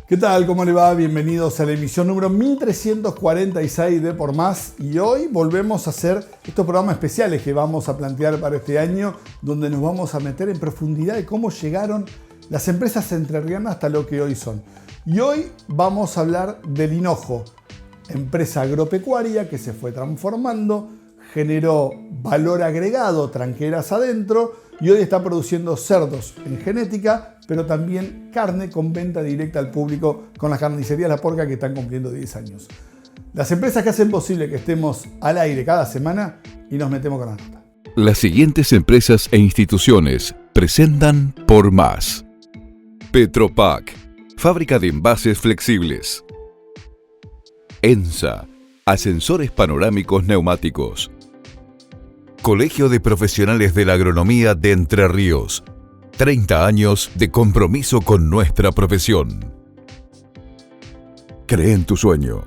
¿Qué tal? ¿Cómo le va? Bienvenidos a la emisión número 1346 de Por Más. Y hoy volvemos a hacer estos programas especiales que vamos a plantear para este año, donde nos vamos a meter en profundidad de cómo llegaron las empresas entrerrianas hasta lo que hoy son. Y hoy vamos a hablar del hinojo, empresa agropecuaria que se fue transformando, generó valor agregado, tranqueras adentro, y hoy está produciendo cerdos en genética, pero también carne con venta directa al público con las carnicerías La Porca, que están cumpliendo 10 años. Las empresas que hacen posible que estemos al aire cada semana, y nos metemos con la nota. Las siguientes empresas e instituciones presentan Por Más. Petropac, fábrica de envases flexibles. ENSA, ascensores panorámicos neumáticos. Colegio de Profesionales de la Agronomía de Entre Ríos. 30 años de compromiso con nuestra profesión. Cree en tu sueño.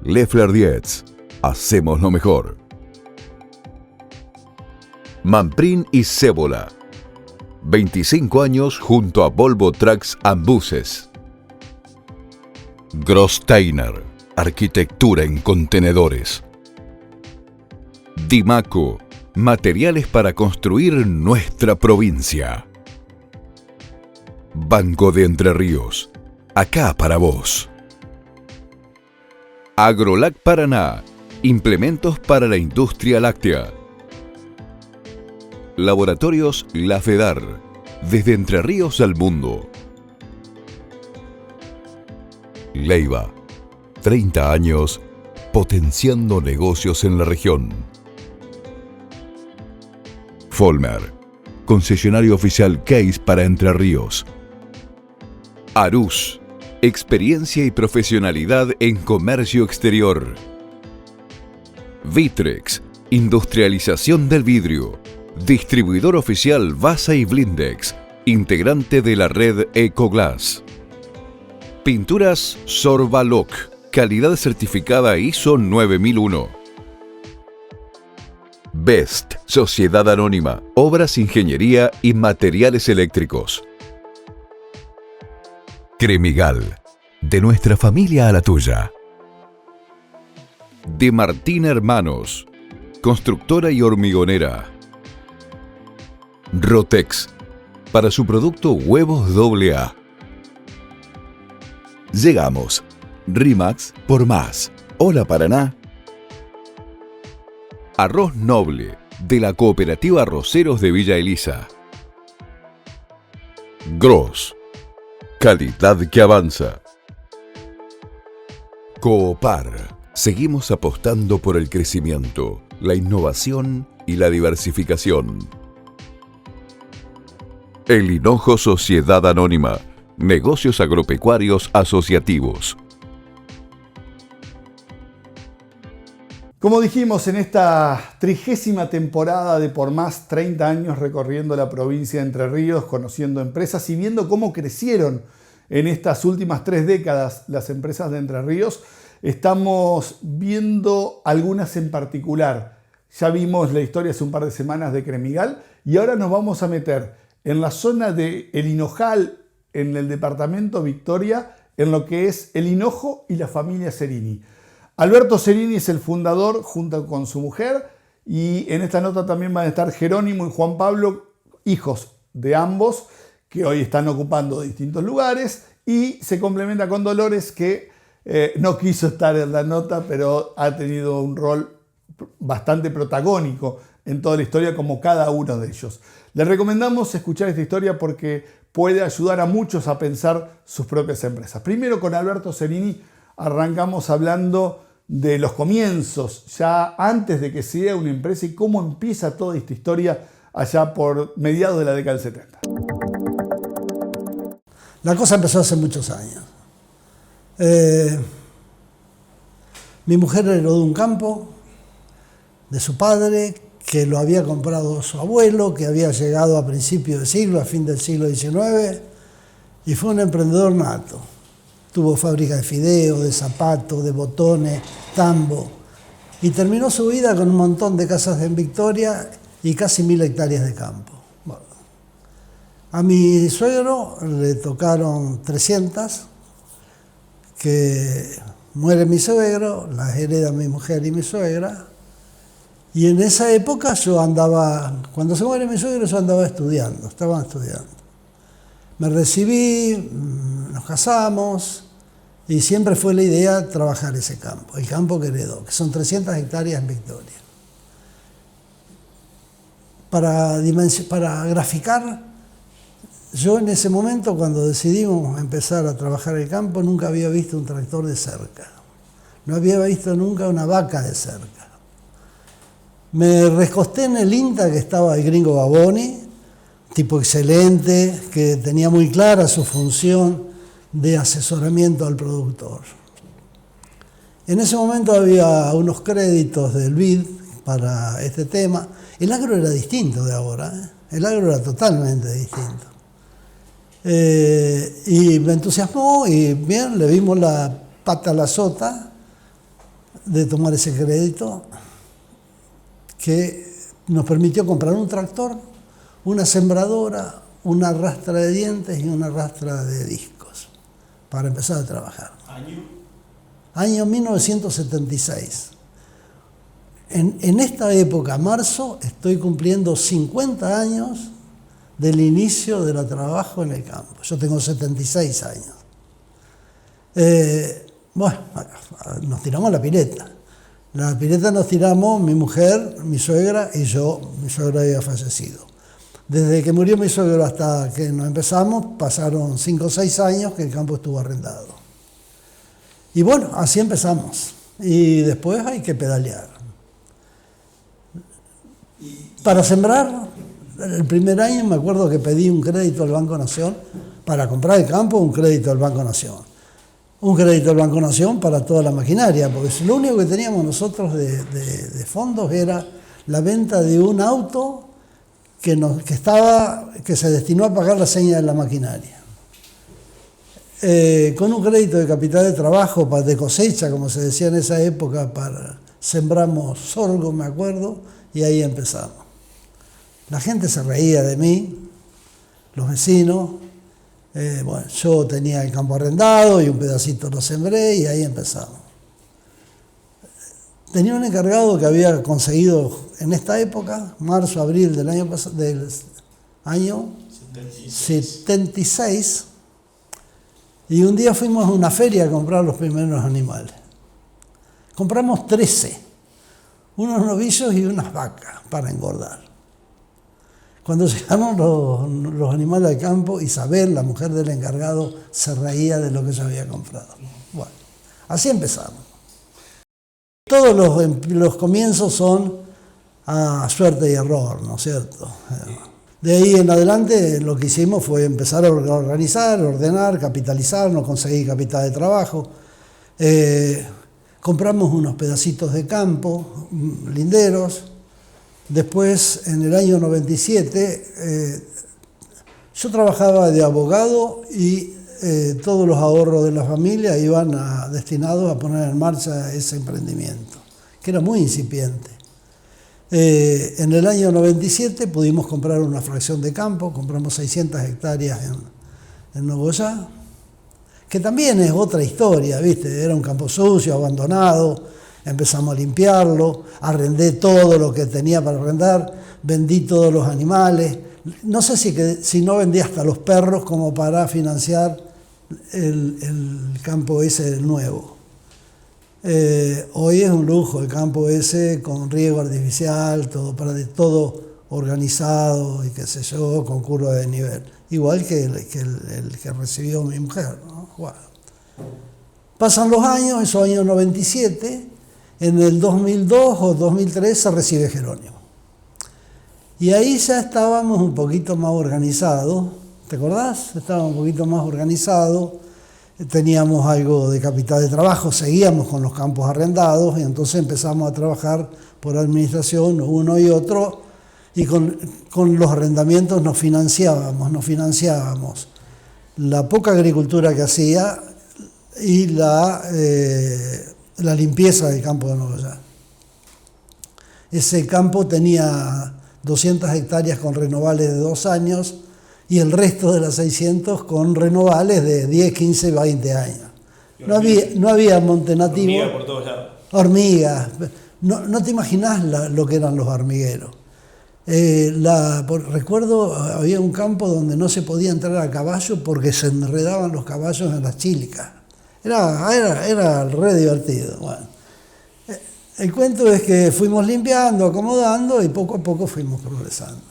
Leffler Dietz. Hacemos lo mejor. Manprin y Cébola. 25 años junto a Volvo Trucks and Buses. Großteiner. Arquitectura en contenedores. Dimaco. Materiales para construir nuestra provincia. Banco de Entre Ríos. Acá para vos. Agrolac Paraná. Implementos para la industria láctea. Laboratorios La Fedar. Desde Entre Ríos al mundo. Leiva. 30 años potenciando negocios en la región. Folmer, concesionario oficial Case para Entre Ríos. Arús, experiencia y profesionalidad en comercio exterior. Vitrex, industrialización del vidrio. Distribuidor oficial Vasa y Blindex, integrante de la red Ecoglass. Pinturas Sorbaloc, calidad certificada ISO 9001. Best, Sociedad Anónima, Obras, Ingeniería y Materiales Eléctricos. Cremigal, de nuestra familia a la tuya. De Martín Hermanos, constructora y hormigonera. Rotex, para su producto Huevos AA. Llegamos. Rimax por Más. Hola Paraná. Arroz Noble, de la Cooperativa Arroceros de Villa Elisa. Gross, calidad que avanza. Coopar, seguimos apostando por el crecimiento, la innovación y la diversificación. El Hinojo Sociedad Anónima, negocios agropecuarios asociativos. Como dijimos, en esta 30ª temporada de Por Más, 30 años recorriendo la provincia de Entre Ríos, conociendo empresas y viendo cómo crecieron en estas últimas 3 décadas las empresas de Entre Ríos, estamos viendo algunas en particular. Ya vimos la historia hace un par de semanas de Cremigal y ahora nos vamos a meter en la zona de El Hinojal, en el departamento Victoria, en lo que es el hinojo y la familia Cerini. Alberto Cerini es el fundador junto con su mujer, y en esta nota también van a estar Jerónimo y Juan Pablo, hijos de ambos, que hoy están ocupando distintos lugares, y se complementa con Dolores, que no quiso estar en la nota, pero ha tenido un rol bastante protagónico en toda la historia, como cada uno de ellos. Les recomendamos escuchar esta historia porque puede ayudar a muchos a pensar sus propias empresas. Primero, con Alberto Cerini arrancamos hablando de los comienzos, ya antes de que sea una empresa, y cómo empieza toda esta historia allá por mediados de la década del 70. La cosa empezó hace muchos años. Mi mujer heredó un campo de su padre, que lo había comprado su abuelo, que había llegado a principios de siglo, a fin del siglo XIX, y fue un emprendedor nato. Tuvo fábrica de fideos, de zapatos, de botones, tambo, y terminó su vida con un montón de casas en Victoria y casi 1000 hectáreas de campo. Bueno, a mi suegro le tocaron 300 que muere mi suegro, las hereda mi mujer y mi suegra. Y en esa época yo andaba, cuando se muere mi suegro, yo andaba estudiando, estaba estudiando. Me recibí, nos casamos y siempre fue la idea trabajar ese campo, el campo que heredó, que son 300 hectáreas en Victoria. Para graficar, yo en ese momento, cuando decidimos empezar a trabajar el campo, nunca había visto un tractor de cerca. No había visto nunca una vaca de cerca. Me recosté en el INTA que estaba el gringo Baboni, tipo excelente, que tenía muy clara su función de asesoramiento al productor. En ese momento había unos créditos del BID para este tema. El agro era distinto de ahora, ¿eh? El agro era totalmente distinto. Y me entusiasmó y bien, le vimos la pata a la sota de tomar ese crédito que nos permitió comprar un tractor, una sembradora, una rastra de dientes y una rastra de discos para empezar a trabajar. Año 1976. En esta época, marzo, estoy cumpliendo 50 años del inicio del trabajo en el campo. Yo tengo 76 años. Bueno, nos tiramos a la pileta. La pileta nos tiramos mi mujer, mi suegra y yo. Mi suegra había fallecido. Desde que murió mi suegro hasta que nos empezamos, pasaron 5 o 6 años que el campo estuvo arrendado. Y bueno, así empezamos. Y después hay que pedalear. Para sembrar, el primer año me acuerdo que pedí un crédito al Banco Nación para comprar el campo, un crédito al Banco Nación. Un crédito al Banco Nación para toda la maquinaria, porque lo único que teníamos nosotros de fondos era la venta de un auto que se destinó a pagar la seña de la maquinaria. Con un crédito de capital de trabajo de cosecha, como se decía en esa época, sembramos sorgo, me acuerdo, y ahí empezamos. La gente se reía de mí, los vecinos. Bueno, yo tenía el campo arrendado y un pedacito lo sembré y ahí empezamos. Tenía un encargado que había conseguido en esta época, marzo, abril del año 76, y un día fuimos a una feria a comprar los primeros animales. Compramos 13, unos novillos y unas vacas para engordar. Cuando llegaron los animales al campo, Isabel, la mujer del encargado, se reía de lo que yo había comprado. Bueno, así empezamos. Todos los comienzos son a suerte y error, ¿no es cierto? De ahí en adelante lo que hicimos fue empezar a organizar, ordenar, capitalizarnos, conseguir capital de trabajo. Compramos unos pedacitos de campo, linderos. Después, en el año 97, yo trabajaba de abogado y todos los ahorros de la familia iban destinados a poner en marcha ese emprendimiento, que era muy incipiente. En el año 97 pudimos comprar una fracción de campo, compramos 600 hectáreas en Nogoyá, que también es otra historia, ¿viste? Era un campo sucio, abandonado. Empezamos a limpiarlo, arrendé todo lo que tenía para arrendar, vendí todos los animales. No sé si no vendí hasta los perros como para financiar el campo ese nuevo. Hoy es un lujo el campo ese con riego artificial, todo organizado y qué sé yo, con curva de nivel. Igual que el que recibió mi mujer, ¿no? Bueno. Pasan los años, esos años 97. En el 2002 o 2003 se recibe Jerónimo. Y ahí ya estábamos un poquito más organizados, ¿te acordás? Estábamos un poquito más organizados, teníamos algo de capital de trabajo, seguíamos con los campos arrendados y entonces empezamos a trabajar por administración uno y otro y con los arrendamientos nos financiábamos la poca agricultura que hacía y la limpieza del campo de Nogoyá. Ese campo tenía 200 hectáreas con renovales de 2 años y el resto de las 600 con renovales de 10, 15, 20 años. No había monte nativo. Hormiga por todos lados. Hormigas. No te imaginás lo que eran los hormigueros. Recuerdo, había un campo donde no se podía entrar a caballo porque se enredaban los caballos en las chílicas. Era re divertido. Bueno, el cuento es que fuimos limpiando, acomodando y poco a poco fuimos progresando.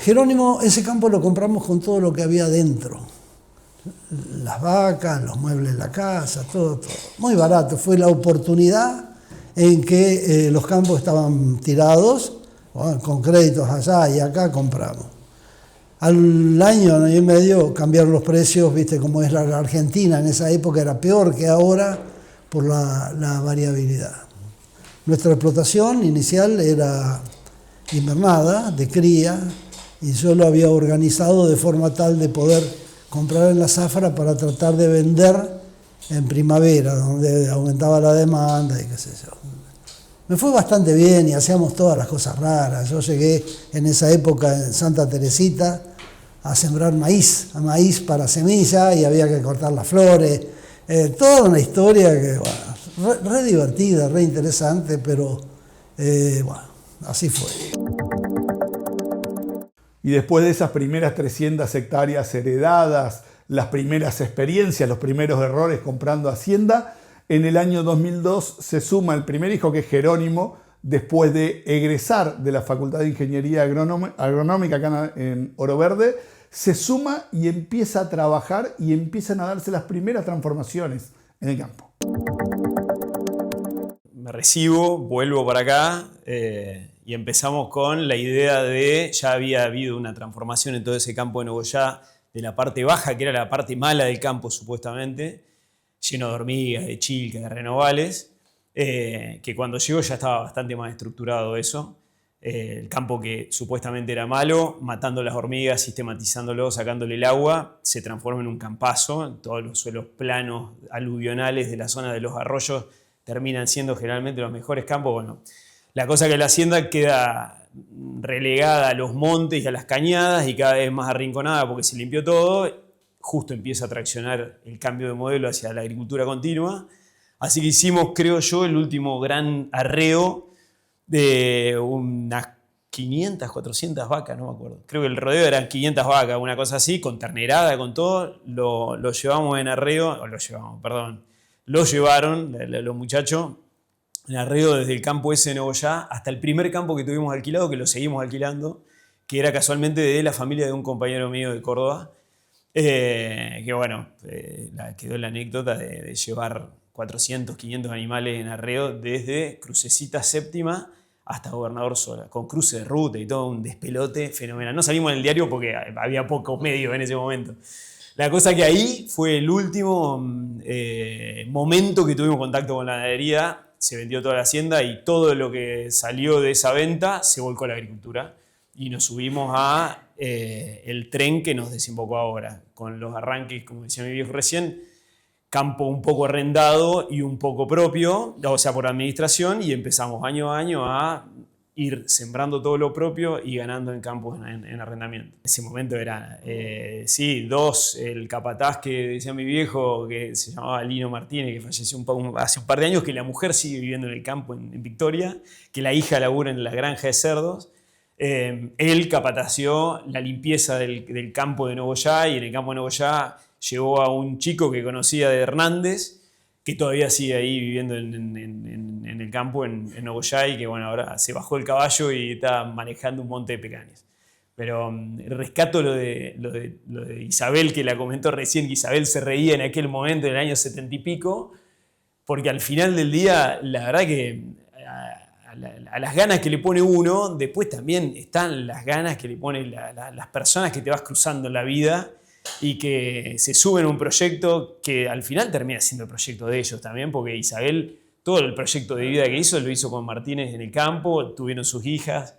Jerónimo, ese campo lo compramos con todo lo que había dentro. Las vacas, los muebles de la casa, todo. Muy barato. Fue la oportunidad en que los campos estaban tirados, bueno, con créditos allá y acá compramos. Al año y medio cambiaron los precios, viste cómo es la Argentina, en esa época era peor que ahora por la variabilidad. Nuestra explotación inicial era invernada, de cría, y yo lo había organizado de forma tal de poder comprar en la zafra para tratar de vender en primavera, donde aumentaba la demanda y qué sé yo. Me fue bastante bien y hacíamos todas las cosas raras. Yo llegué en esa época en Santa Teresita a sembrar maíz para semilla y había que cortar las flores. Toda una historia que, bueno, re divertida, re interesante, pero bueno, así fue. Y después de esas primeras 300 hectáreas heredadas, las primeras experiencias, los primeros errores comprando hacienda, en el año 2002 se suma el primer hijo, que es Jerónimo, después de egresar de la Facultad de Ingeniería Agronómica acá en Oro Verde, se suma y empieza a trabajar y empiezan a darse las primeras transformaciones en el campo. Me recibo, vuelvo para acá y empezamos con la idea de, ya había habido una transformación en todo ese campo de Nogoyá, de la parte baja, que era la parte mala del campo supuestamente, lleno de hormigas, de chilcas, de renovales, que cuando llegó ya estaba bastante más estructurado eso. El campo que supuestamente era malo, matando las hormigas, sistematizándolo, sacándole el agua, se transforma en un campazo. Todos los suelos planos aluvionales de la zona de los arroyos terminan siendo generalmente los mejores campos. Bueno, la cosa que la hacienda queda relegada a los montes y a las cañadas y cada vez más arrinconada porque se limpió todo. Justo empieza a traccionar el cambio de modelo hacia la agricultura continua. Así que hicimos, creo yo, el último gran arreo de unas 500, 400 vacas, no me acuerdo. Creo que el rodeo eran 500 vacas, una cosa así, con ternerada, con todo. Lo llevamos en arreo, lo llevaron los muchachos en arreo desde el campo ese de Nogoyá hasta el primer campo que tuvimos alquilado, que lo seguimos alquilando, que era casualmente de la familia de un compañero mío de Córdoba. Que bueno, quedó la anécdota de llevar 400, 500 animales en arreo desde Crucecita Séptima hasta Gobernador Sola, con cruce de ruta y todo un despelote fenomenal. No salimos en el diario porque había pocos medios en ese momento. La cosa que ahí fue el último momento que tuvimos contacto con la ganadería. Se vendió toda la hacienda y todo lo que salió de esa venta se volcó a la agricultura. Y nos subimos a el tren que nos desembocó ahora, con los arranques, como decía mi viejo recién, campo un poco arrendado y un poco propio, o sea, por administración, y empezamos año a año a ir sembrando todo lo propio y ganando en campos en arrendamiento. En ese momento era, dos, el capataz que decía mi viejo, que se llamaba Lino Martínez, que falleció hace un par de años, que la mujer sigue viviendo en el campo en Victoria, que la hija labura en la granja de cerdos. Él capatació la limpieza del campo de Nogoyá, y en el campo de Nogoyá llevó a un chico que conocía de Hernández, que todavía sigue ahí viviendo en el campo en Nogoyá, y que bueno, ahora se bajó el caballo y está manejando un monte de pecanes. Pero rescato lo de Isabel, que la comentó recién, que Isabel se reía en aquel momento, en el año 70 y pico, porque al final del día, la verdad que a las ganas que le pone uno, después también están las ganas que le ponen las personas que te vas cruzando en la vida y que se suben a un proyecto que al final termina siendo el proyecto de ellos también, porque Isabel, todo el proyecto de vida que hizo, lo hizo con Martínez en el campo, tuvieron sus hijas.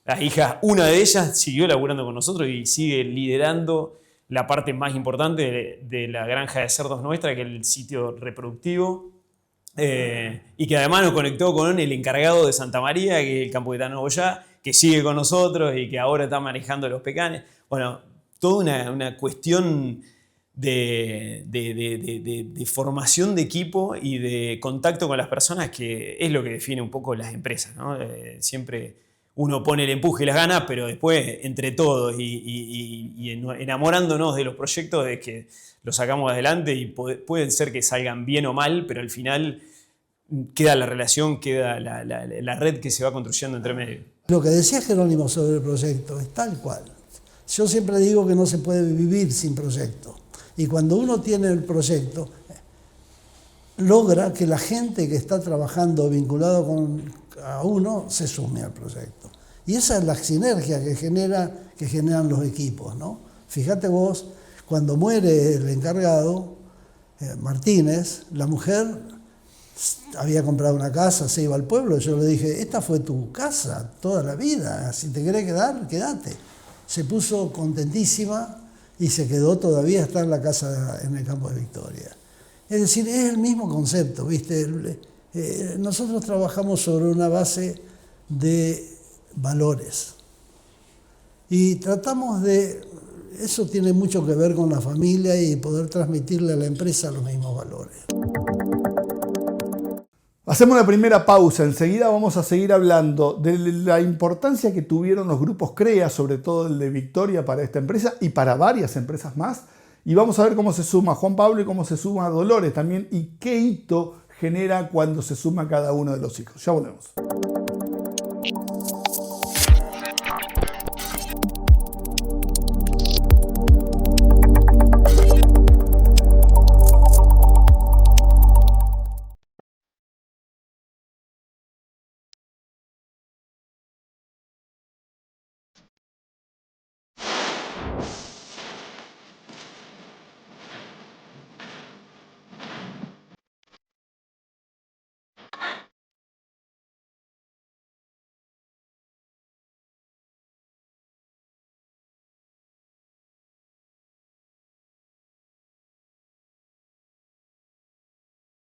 Las hijas, una de ellas siguió laburando con nosotros y sigue liderando la parte más importante de la granja de cerdos nuestra, que es el sitio reproductivo. Y que además nos conectó con el encargado de Santa María, que es el campo que está en Nogoyá, que sigue con nosotros y que ahora está manejando los pecanes. Bueno, toda una cuestión de formación de equipo y de contacto con las personas, que es lo que define un poco las empresas, ¿no? Siempre uno pone el empuje y las ganas, pero después entre todos y enamorándonos de los proyectos, de que los sacamos adelante, y pueden ser que salgan bien o mal, pero al final queda la relación, queda la red que se va construyendo entre medio. Lo que decía Jerónimo sobre el proyecto es tal cual. Yo siempre digo que no se puede vivir sin proyecto. Y cuando uno tiene el proyecto, logra que la gente que está trabajando vinculado a uno se sume al proyecto. Y esa es la sinergia que generan los equipos, ¿no? Fíjate vos, cuando muere el encargado, Martínez, la mujer había comprado una casa, se iba al pueblo. Yo le dije, esta fue tu casa toda la vida, si te querés quedar, quédate. Se puso contentísima y se quedó, todavía está en la casa en el campo de Victoria. Es decir, es el mismo concepto, ¿viste? Nosotros trabajamos sobre una base de valores y tratamos de, eso tiene mucho que ver con la familia y poder transmitirle a la empresa los mismos valores. Hacemos la primera pausa, enseguida vamos a seguir hablando de la importancia que tuvieron los grupos CREA, sobre todo el de Victoria, para esta empresa y para varias empresas más. Y vamos a ver cómo se suma Juan Pablo y cómo se suma Dolores también, y qué hito genera cuando se suma cada uno de los hijos. Ya volvemos.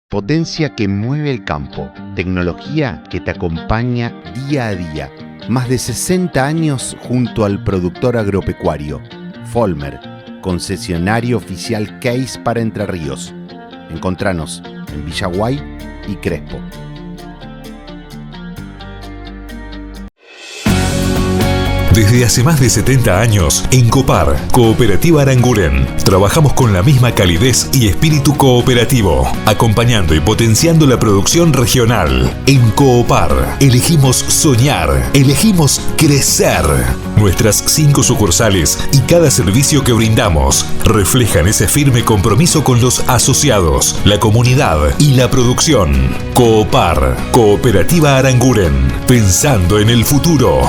Potencia que mueve el campo, tecnología que te acompaña día a día. Más de 60 años junto al productor agropecuario. Folmer, concesionario oficial Case para Entre Ríos. Encontranos en Villaguay y Crespo. Desde hace más de 70 años, en Copar, Cooperativa Aranguren, trabajamos con la misma calidez y espíritu cooperativo, acompañando y potenciando la producción regional. En Coopar, elegimos soñar, elegimos crecer. Nuestras 5 sucursales y cada servicio que brindamos reflejan ese firme compromiso con los asociados, la comunidad y la producción. Coopar, Cooperativa Aranguren, pensando en el futuro.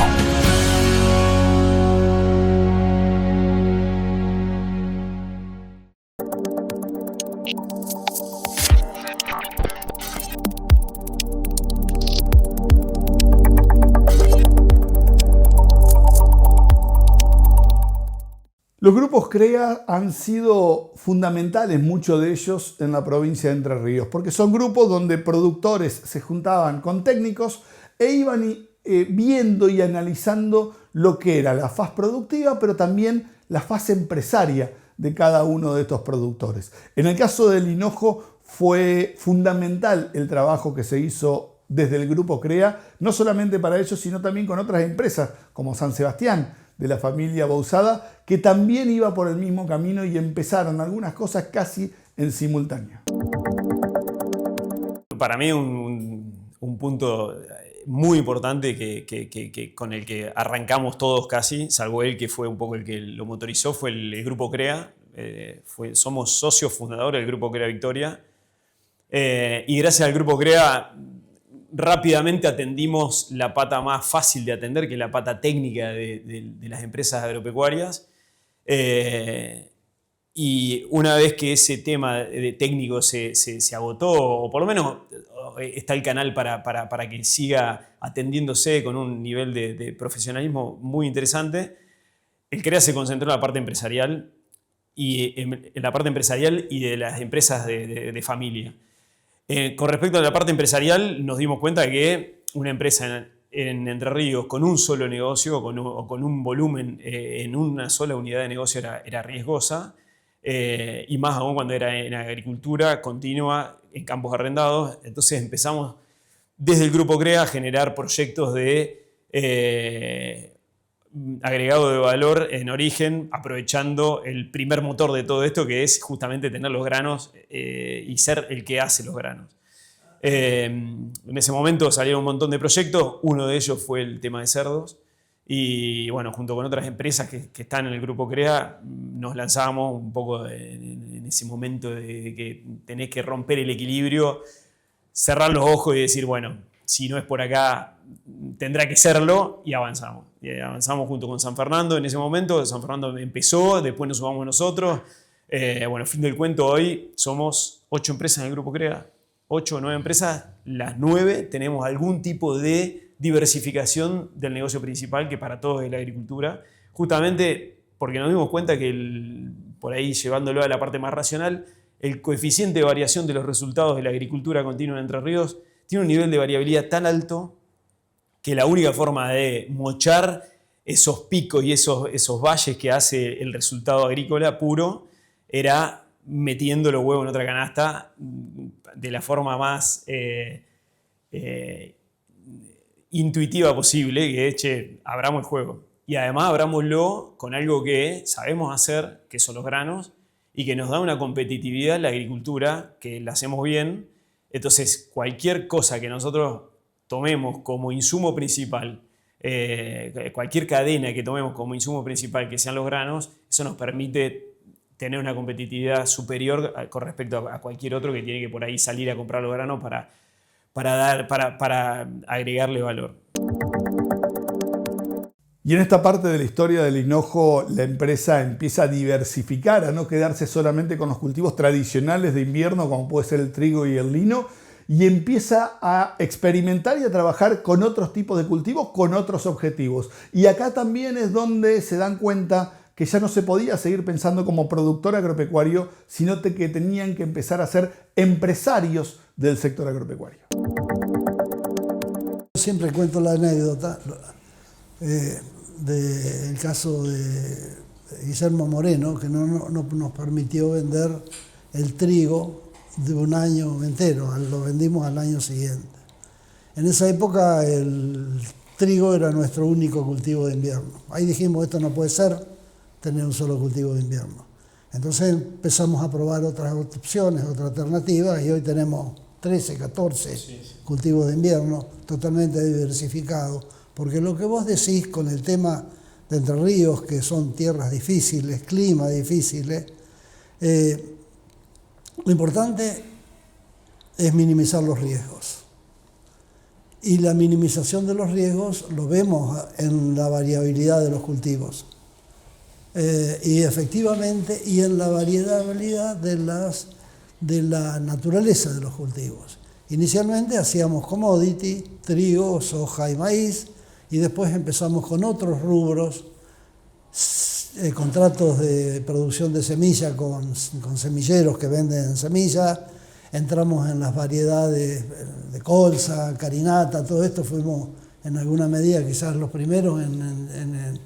Los grupos CREA han sido fundamentales, muchos de ellos, en la provincia de Entre Ríos, porque son grupos donde productores se juntaban con técnicos e iban viendo y analizando lo que era la faz productiva, pero también la faz empresaria de cada uno de estos productores. En el caso del hinojo fue fundamental el trabajo que se hizo desde el grupo CREA, no solamente para ellos, sino también con otras empresas como San Sebastián, de la familia Bouzada, que también iba por el mismo camino y empezaron algunas cosas casi en simultáneo. Para mí un punto muy importante que con el que arrancamos todos casi, salvo él que fue un poco el que lo motorizó, fue el grupo CREA. Somos socios fundadores del grupo CREA Victoria, y gracias al grupo CREA rápidamente atendimos la pata más fácil de atender, que es la pata técnica de las empresas agropecuarias. Y una vez que ese tema de técnico se agotó, o por lo menos está el canal para que siga atendiéndose con un nivel de profesionalismo muy interesante, el CREA se concentró en la parte empresarial y en la parte empresarial y de las empresas de familia. Con respecto a la parte empresarial, nos dimos cuenta de que una empresa en Entre Ríos con un solo negocio o con un volumen en una sola unidad de negocio era riesgosa. y más aún cuando era en agricultura continua, en campos arrendados. Entonces empezamos desde el Grupo CREA a generar proyectos de agregado de valor en origen, aprovechando el primer motor de todo esto, que es justamente tener los granos y ser el que hace los granos. En ese momento salieron un montón de proyectos, uno de ellos fue el tema de cerdos, y bueno, junto con otras empresas que están en el Grupo CREA, nos lanzábamos un poco en ese momento de que tenés que romper el equilibrio, cerrar los ojos y decir, bueno, si no es por acá, tendrá que serlo, y avanzamos. Y avanzamos junto con San Fernando en ese momento. San Fernando empezó, después nos sumamos nosotros. Bueno, fin del cuento, hoy somos 8 empresas en el Grupo CREA, 8 o 9 empresas, las 9 tenemos algún tipo de diversificación del negocio principal, que para todos es la agricultura, justamente porque nos dimos cuenta que por ahí llevándolo a la parte más racional, el coeficiente de variación de los resultados de la agricultura continua en Entre Ríos tiene un nivel de variabilidad tan alto que la única forma de mochar esos picos y esos valles que hace el resultado agrícola puro era metiendo los huevos en otra canasta de la forma más intuitiva posible, que es, che, abramos el juego. Y además abrámoslo con algo que sabemos hacer, que son los granos, y que nos da una competitividad en la agricultura, que la hacemos bien. Entonces, cualquier cosa que nosotros tomemos como insumo principal, cualquier cadena que tomemos como insumo principal, que sean los granos, eso nos permite tener una competitividad superior con respecto a cualquier otro que tiene que por ahí salir a comprar los granos para agregarle valor. Y en esta parte de la historia del hinojo, la empresa empieza a diversificar, a no quedarse solamente con los cultivos tradicionales de invierno, como puede ser el trigo y el lino, y empieza a experimentar y a trabajar con otros tipos de cultivos, con otros objetivos. Y acá también es donde se dan cuenta que ya no se podía seguir pensando como productor agropecuario, sino que tenían que empezar a ser empresarios del sector agropecuario. Siempre cuento la anécdota del caso de Guillermo Moreno, que no nos permitió vender el trigo de un año entero, lo vendimos al año siguiente. En esa época el trigo era nuestro único cultivo de invierno. Ahí dijimos, esto no puede ser, tener un solo cultivo de invierno. Entonces empezamos a probar otras opciones, otras alternativas, y hoy tenemos 13, 14 cultivos de invierno totalmente diversificados, porque lo que vos decís con el tema de Entre Ríos, que son tierras difíciles, clima difíciles, lo importante es minimizar los riesgos. Y la minimización de los riesgos lo vemos en la variabilidad de los cultivos. Y efectivamente, y en la variabilidad de la naturaleza de los cultivos. Inicialmente hacíamos commodity, trigo, soja y maíz, y después empezamos con otros rubros, contratos de producción de semilla con semilleros que venden semillas, entramos en las variedades de colza, carinata, todo esto fuimos en alguna medida quizás los primeros en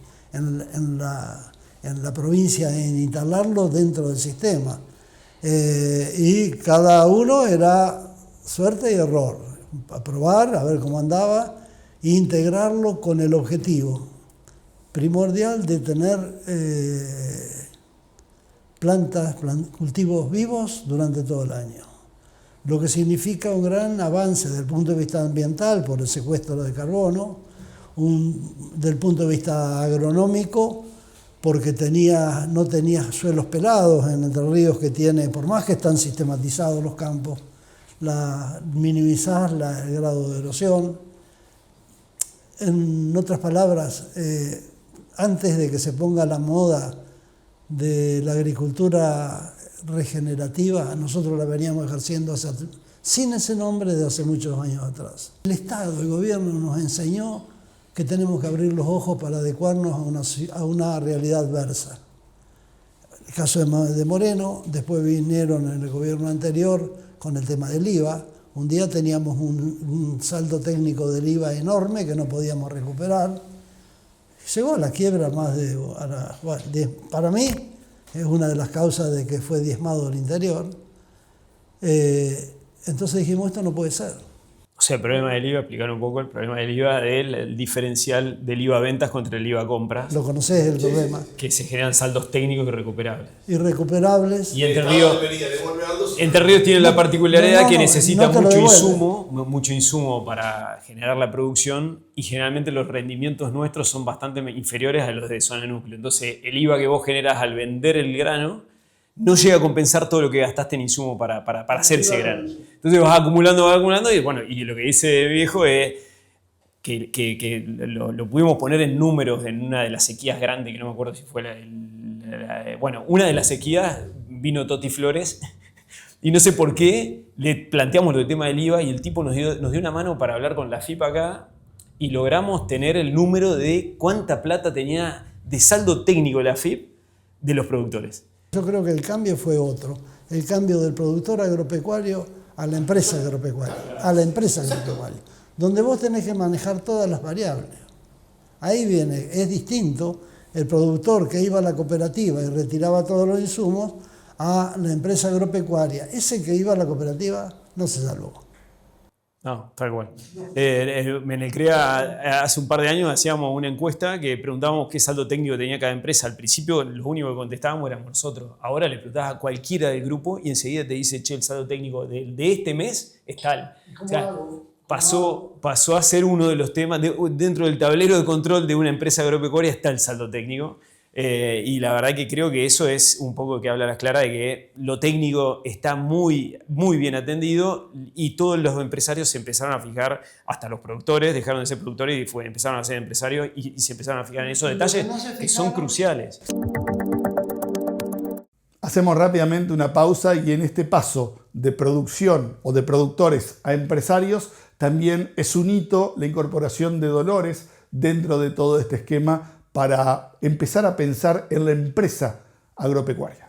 la provincia en instalarlo dentro del sistema. Y cada uno era suerte y error, a probar, a ver cómo andaba, e integrarlo con el objetivo primordial de tener cultivos vivos durante todo el año. Lo que significa un gran avance desde el punto de vista ambiental por el secuestro de carbono, del punto de vista agronómico, porque no tenía suelos pelados en Entre Ríos, que tiene, por más que están sistematizados los campos, minimizar el grado de erosión. En otras palabras, antes de que se ponga la moda de la agricultura regenerativa, nosotros la veníamos ejerciendo sin ese nombre de hace muchos años atrás. El Estado, el gobierno nos enseñó que tenemos que abrir los ojos para adecuarnos a una realidad adversa. El caso de Moreno, después vinieron en el gobierno anterior con el tema del IVA. Un día teníamos un saldo técnico del IVA enorme que no podíamos recuperar. Llegó a la quiebra para mí, es una de las causas de que fue diezmado el interior. Entonces dijimos, esto no puede ser. O sea, el problema del IVA, explicar un poco el problema del IVA, del diferencial del IVA ventas contra el IVA compras. Lo conocés el problema. Que se generan saldos técnicos irrecuperables. Irrecuperables. Y Entre Ríos tiene la particularidad que necesita mucho insumo para generar la producción, y generalmente los rendimientos nuestros son bastante inferiores a los de zona núcleo. Entonces, el IVA que vos generás al vender el grano no llega a compensar todo lo que gastaste en insumo para hacer ese grano. Entonces vas acumulando y bueno, y lo que dice viejo es que lo pudimos poner en números en una de las sequías grandes, que no me acuerdo si fue una de las sequías vino Toti Flores y no sé por qué le planteamos el tema del IVA y el tipo nos dio una mano para hablar con la FIP acá y logramos tener el número de cuánta plata tenía de saldo técnico la FIP de los productores. Yo creo que el cambio fue otro, el cambio del productor agropecuario a la empresa agropecuaria, donde vos tenés que manejar todas las variables. Ahí viene, es distinto el productor que iba a la cooperativa y retiraba todos los insumos a la empresa agropecuaria. Ese que iba a la cooperativa no se salvó. No, tal cual. En el CREA hace un par de años hacíamos una encuesta que preguntábamos qué saldo técnico tenía cada empresa. Al principio lo único que contestábamos éramos nosotros. Ahora le preguntás a cualquiera del grupo y enseguida te dice, che, el saldo técnico de este mes es tal. O sea, pasó a ser uno de los temas, dentro del tablero de control de una empresa agropecuaria está el saldo técnico. Y la verdad que creo que eso es un poco que habla a las claras de que lo técnico está muy, muy bien atendido y todos los empresarios se empezaron a fijar, hasta los productores dejaron de ser productores y empezaron a ser empresarios y se empezaron a fijar en esos detalles que son cruciales. Hacemos rápidamente una pausa y en este paso de producción o de productores a empresarios también es un hito la incorporación de Dolores dentro de todo este esquema para empezar a pensar en la empresa agropecuaria.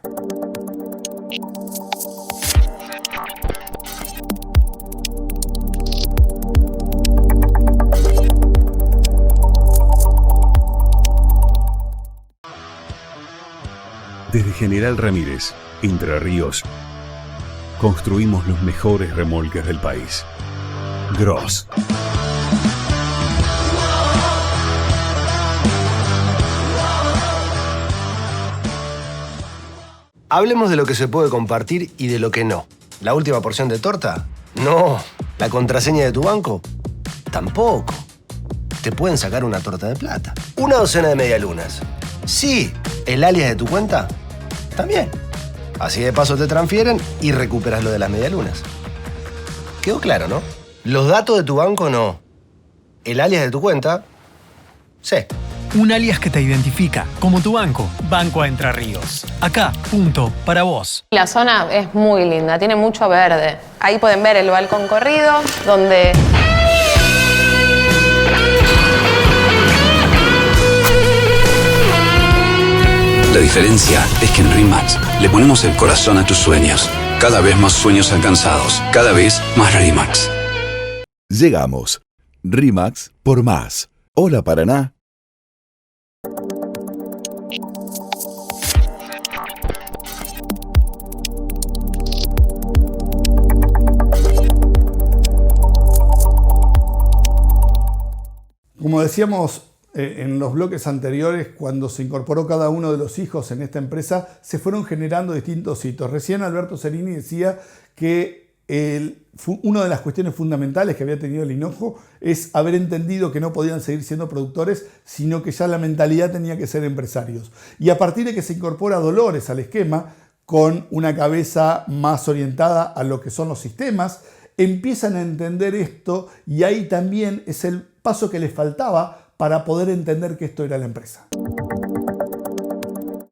Desde General Ramírez, Entre Ríos, construimos los mejores remolques del país. Gross. Hablemos de lo que se puede compartir y de lo que no. ¿La última porción de torta? No. ¿La contraseña de tu banco? Tampoco. Te pueden sacar una torta de plata. ¿Una docena de medialunas? Sí. ¿El alias de tu cuenta? También. Así de paso te transfieren y recuperas lo de las medialunas. Quedó claro, ¿no? Los datos de tu banco no. El alias de tu cuenta, sí. Un alias que te identifica, como tu banco, Banco Entre Ríos. Acá, punto, para vos. La zona es muy linda, tiene mucho verde. Ahí pueden ver el balcón corrido, donde... La diferencia es que en RE/MAX le ponemos el corazón a tus sueños. Cada vez más sueños alcanzados, cada vez más RE/MAX. Llegamos. RE/MAX por más. Hola Paraná. Como decíamos en los bloques anteriores, cuando se incorporó cada uno de los hijos en esta empresa, se fueron generando distintos hitos. Recién Alberto Cerini decía que una de las cuestiones fundamentales que había tenido el Hinojo es haber entendido que no podían seguir siendo productores, sino que ya la mentalidad tenía que ser empresarios. Y a partir de que se incorpora Dolores al esquema, con una cabeza más orientada a lo que son los sistemas, empiezan a entender esto y ahí también es el paso que les faltaba para poder entender que esto era la empresa.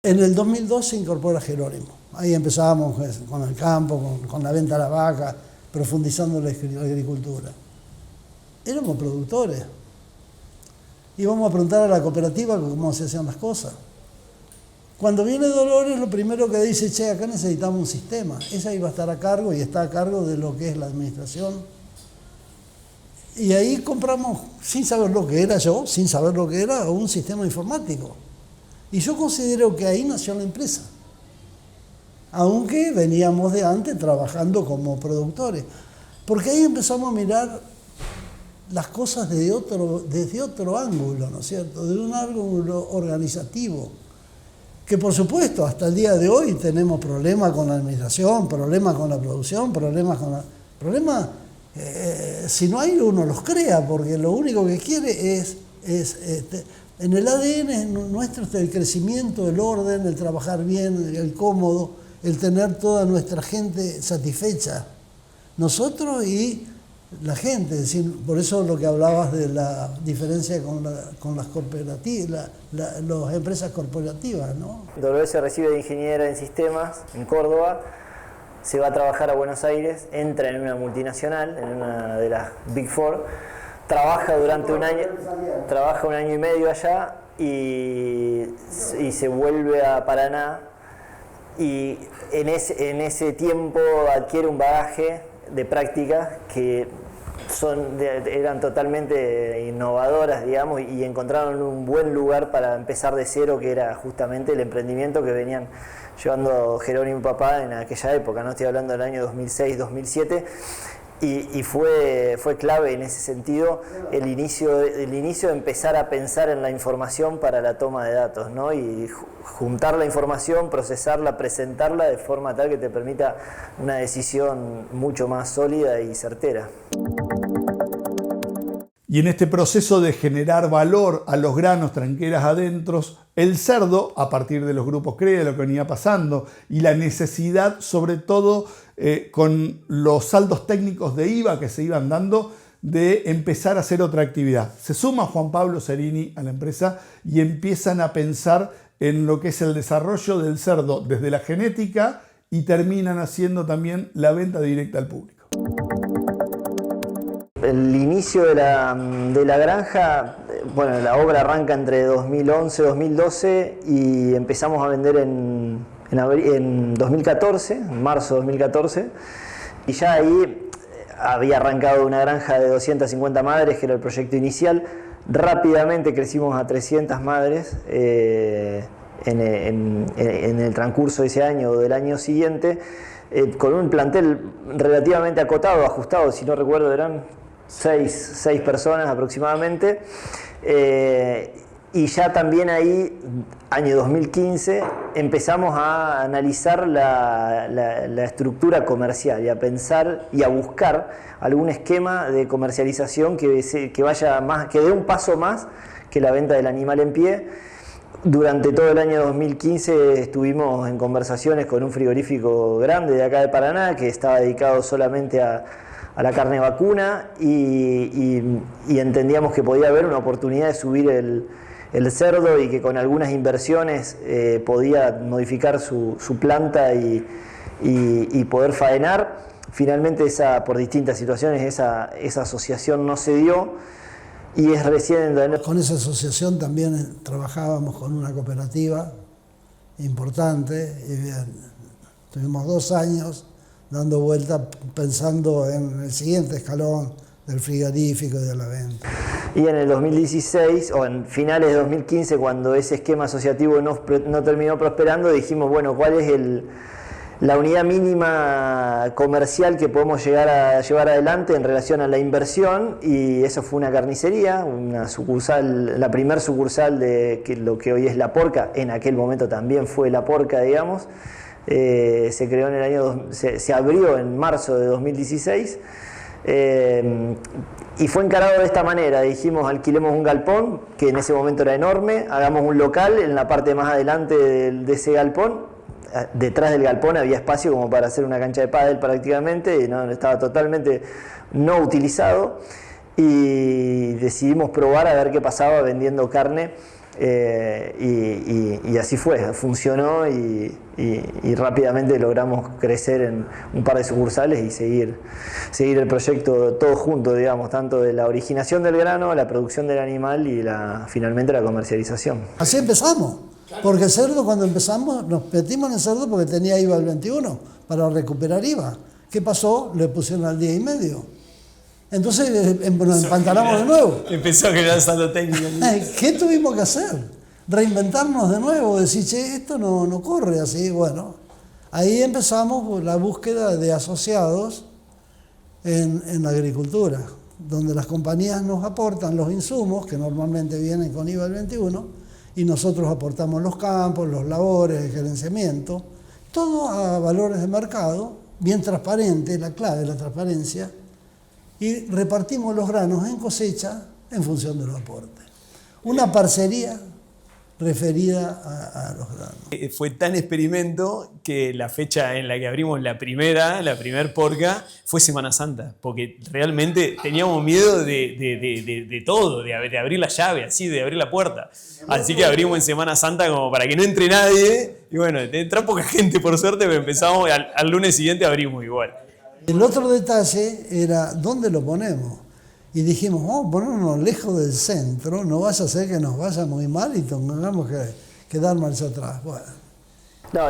En el 2002 se incorpora Jerónimo. Ahí empezábamos con el campo, con la venta a la vaca, profundizando la agricultura. Éramos productores. Íbamos a preguntar a la cooperativa cómo se hacían las cosas. Cuando viene Dolores, lo primero que dice, che, acá necesitamos un sistema. Ella iba a estar a cargo y está a cargo de lo que es la administración. Y ahí compramos, sin saber lo que era yo, sin saber lo que era, un sistema informático. Y yo considero que ahí nació la empresa. aunque veníamos de antes trabajando como productores. Porque ahí empezamos a mirar las cosas desde otro ángulo, ¿no es cierto? De un ángulo organizativo. Que por supuesto, hasta el día de hoy tenemos problemas con la administración, problemas con la producción, problemas, si no hay, uno los crea, porque lo único que quiere es en el ADN nuestro está el crecimiento, el orden, el trabajar bien, el cómodo, el tener toda nuestra gente satisfecha. Nosotros y la gente, es decir, por eso lo que hablabas de la diferencia con las corporativas, las empresas corporativas, ¿no? Dolores se recibe de ingeniera en sistemas en Córdoba, se va a trabajar a Buenos Aires, entra en una multinacional, en una de las Big Four, trabaja durante un año, trabaja un año y medio allá y se vuelve a Paraná, y en ese tiempo adquiere un bagaje de prácticas que eran totalmente innovadoras, digamos, y encontraron un buen lugar para empezar de cero, que era justamente el emprendimiento que venían llevando Jerónimo y papá en aquella época, ¿no? Estoy hablando del año 2006-2007, y fue clave en ese sentido el inicio de empezar a pensar en la información para la toma de datos, ¿no? Y juntar la información, procesarla, presentarla de forma tal que te permita una decisión mucho más sólida y certera. Y en este proceso de generar valor a los granos tranqueras adentros, el cerdo, a partir de los grupos CREA, lo que venía pasando, y la necesidad, sobre todo con los saldos técnicos de IVA que se iban dando, de empezar a hacer otra actividad. Se suma Juan Pablo Cerini a la empresa y empiezan a pensar en lo que es el desarrollo del cerdo desde la genética, y terminan haciendo también la venta directa al público. El inicio de la granja, bueno, la obra arranca entre 2011 y 2012 y empezamos a vender en 2014, en marzo de 2014, y ya ahí había arrancado una granja de 250 madres, que era el proyecto inicial. Rápidamente crecimos a 300 madres en el transcurso de ese año o del año siguiente, con un plantel relativamente acotado, ajustado, si no recuerdo eran 6 personas aproximadamente, y ya también ahí, año 2015, empezamos a analizar la estructura comercial y a pensar y a buscar algún esquema de comercialización que vaya más, que dé un paso más que la venta del animal en pie. Durante todo el año 2015 estuvimos en conversaciones con un frigorífico grande de acá de Paraná que estaba dedicado solamente a la carne vacuna, y entendíamos que podía haber una oportunidad de subir el cerdo, y que con algunas inversiones podía modificar su planta y poder faenar. Finalmente por distintas situaciones esa asociación no se dio, y es recién... Con esa asociación también trabajábamos con una cooperativa importante, y bien, tuvimos 2 años dando vueltas pensando en el siguiente escalón del frigorífico y de la venta. Y en el 2016, o en finales de 2015, cuando ese esquema asociativo no terminó prosperando, dijimos, bueno, ¿cuál es la unidad mínima comercial que podemos llegar a llevar adelante en relación a la inversión? Y eso fue una carnicería, una sucursal, la primer sucursal de lo que hoy es La Porca, en aquel momento también fue La Porca, digamos. Se creó en el año, se abrió en marzo de 2016, y fue encarado de esta manera. Dijimos, alquilemos un galpón, que en ese momento era enorme, hagamos un local en la parte más adelante de ese galpón. Detrás del galpón había espacio como para hacer una cancha de pádel prácticamente, y estaba totalmente no utilizado, y decidimos probar a ver qué pasaba vendiendo carne. Y así fue, funcionó, y rápidamente logramos crecer en un par de sucursales y seguir el proyecto todo junto, digamos, tanto de la originación del grano, la producción del animal y finalmente la comercialización. Así empezamos, porque el cerdo, cuando empezamos, nos metimos en el cerdo porque tenía IVA el 21 para recuperar IVA. ¿Qué pasó? Le pusieron al 10,5. Entonces nos empantanamos de nuevo. Empezó a generar saldo técnico. ¿Qué tuvimos que hacer? Reinventarnos de nuevo, decir, che, esto no corre así. Bueno, Ahí empezamos la búsqueda de asociados en la agricultura, donde las compañías nos aportan los insumos, que normalmente vienen con IVA del 21, y nosotros aportamos los campos, los labores, el gerenciamiento, todo a valores de mercado, bien transparente, la clave es la transparencia, y repartimos los granos en cosecha en función de los aportes. Una parcería referida a los granos. Fue tan experimento que la fecha en la que abrimos la primer porca fue Semana Santa, porque realmente teníamos miedo de todo, de abrir la llave, así, de abrir la puerta. Así que abrimos en Semana Santa como para que no entre nadie, y bueno, entra poca gente por suerte, pero empezamos, al lunes siguiente abrimos igual. El otro detalle era dónde lo ponemos. Y dijimos, vamos a ponernos lejos del centro, no vaya a ser que nos vaya muy mal y tengamos que dar marcha atrás. Bueno. No,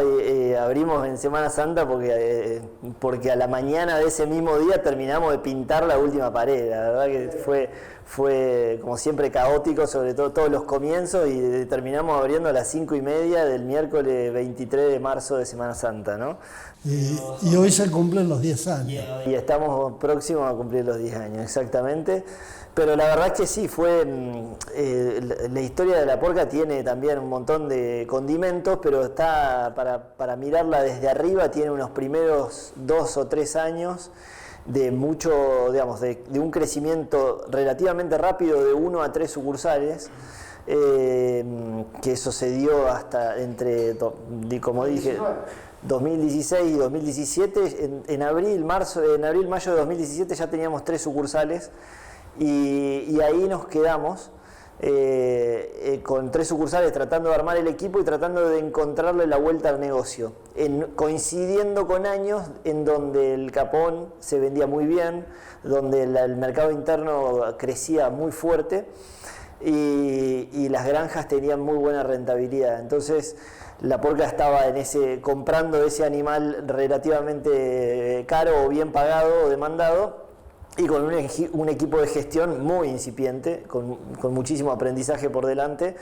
abrimos en Semana Santa porque a la mañana de ese mismo día terminamos de pintar la última pared. La verdad que fue como siempre caótico, sobre todo todos los comienzos, y terminamos abriendo a las 5:30 del miércoles 23 de marzo de Semana Santa, ¿no? Y hoy se cumplen los 10 años. Y estamos próximos a cumplir los 10 años, exactamente. Pero la verdad es que sí, la historia de la porca tiene también un montón de condimentos, pero está, para mirarla desde arriba, tiene unos primeros 2 o 3 años de mucho, digamos, de un crecimiento relativamente rápido de 1 a 3 sucursales, que eso se dio hasta entre, como dije, 2016 y 2017. En abril, mayo de 2017 ya teníamos 3 sucursales. Y ahí nos quedamos con 3 sucursales tratando de armar el equipo y tratando de encontrarle la vuelta al negocio, coincidiendo con años en donde el capón se vendía muy bien, donde el mercado interno crecía muy fuerte y las granjas tenían muy buena rentabilidad. Entonces la porca estaba comprando ese animal relativamente caro o bien pagado o demandado, y con un equipo de gestión muy incipiente, con muchísimo aprendizaje por delante.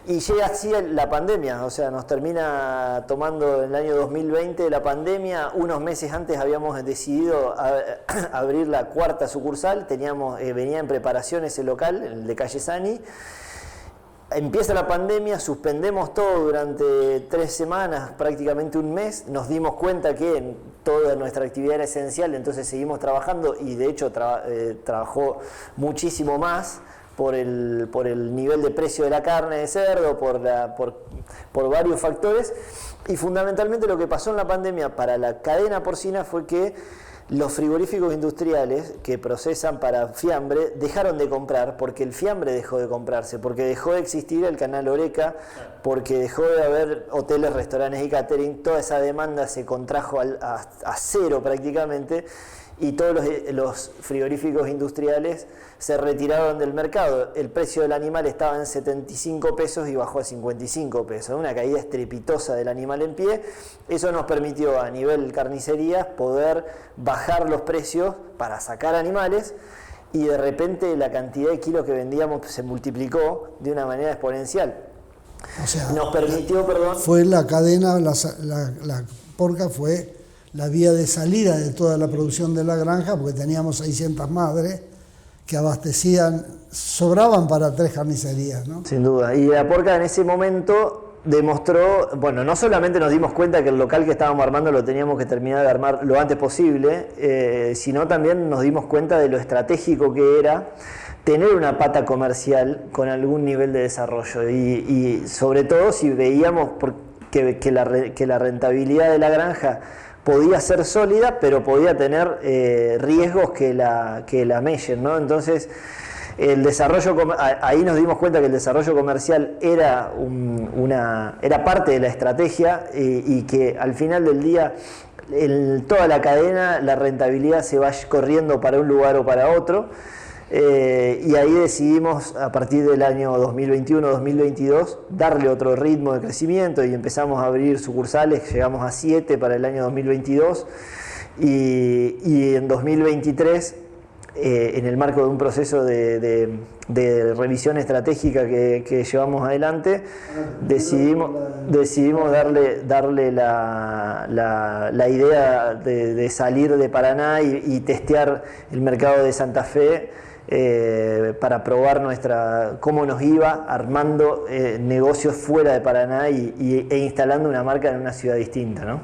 Y llega así la pandemia, o sea, nos termina tomando en el año 2020 la pandemia. Unos meses antes habíamos decidido abrir la 4ª sucursal, venía en preparación ese local, el de Calle Sani. Empieza la pandemia, suspendemos todo durante 3 semanas, prácticamente un mes. Nos dimos cuenta que toda nuestra actividad era esencial, entonces seguimos trabajando, y de hecho trabajó muchísimo más por el nivel de precio de la carne de cerdo, por varios factores. Y fundamentalmente lo que pasó en la pandemia para la cadena porcina fue que los frigoríficos industriales que procesan para fiambre dejaron de comprar, porque el fiambre dejó de comprarse, porque dejó de existir el canal Horeca, porque dejó de haber hoteles, restaurantes y catering. Toda esa demanda se contrajo a cero prácticamente, y todos los frigoríficos industriales se retiraron del mercado. El precio del animal estaba en 75 pesos y bajó a 55 pesos, una caída estrepitosa del animal en pie. Eso nos permitió a nivel carnicerías poder bajar los precios para sacar animales, y de repente la cantidad de kilos que vendíamos se multiplicó de una manera exponencial. O sea, nos permitió, fue la cadena, la porca fue la vía de salida de toda la producción de la granja, porque teníamos 600 madres que sobraban para 3 carnicerías, ¿no? Sin duda. Y la porca en ese momento demostró, bueno, no solamente nos dimos cuenta que el local que estábamos armando lo teníamos que terminar de armar lo antes posible, sino también nos dimos cuenta de lo estratégico que era tener una pata comercial con algún nivel de desarrollo, y sobre todo si veíamos que la rentabilidad de la granja podía ser sólida, pero podía tener riesgos que la mellen, ¿no? Entonces, ahí nos dimos cuenta que el desarrollo comercial era parte de la estrategia, y que al final del día, en toda la cadena, la rentabilidad se va corriendo para un lugar o para otro. Y ahí decidimos, a partir del año 2021-2022, darle otro ritmo de crecimiento, y empezamos a abrir sucursales. Llegamos a 7 para el año 2022, y en 2023 en el marco de un proceso de revisión estratégica que llevamos adelante, decidimos darle la idea de salir de Paraná y testear el mercado de Santa Fe para probar cómo nos iba armando negocios fuera de Paraná e instalando una marca en una ciudad distinta, ¿no?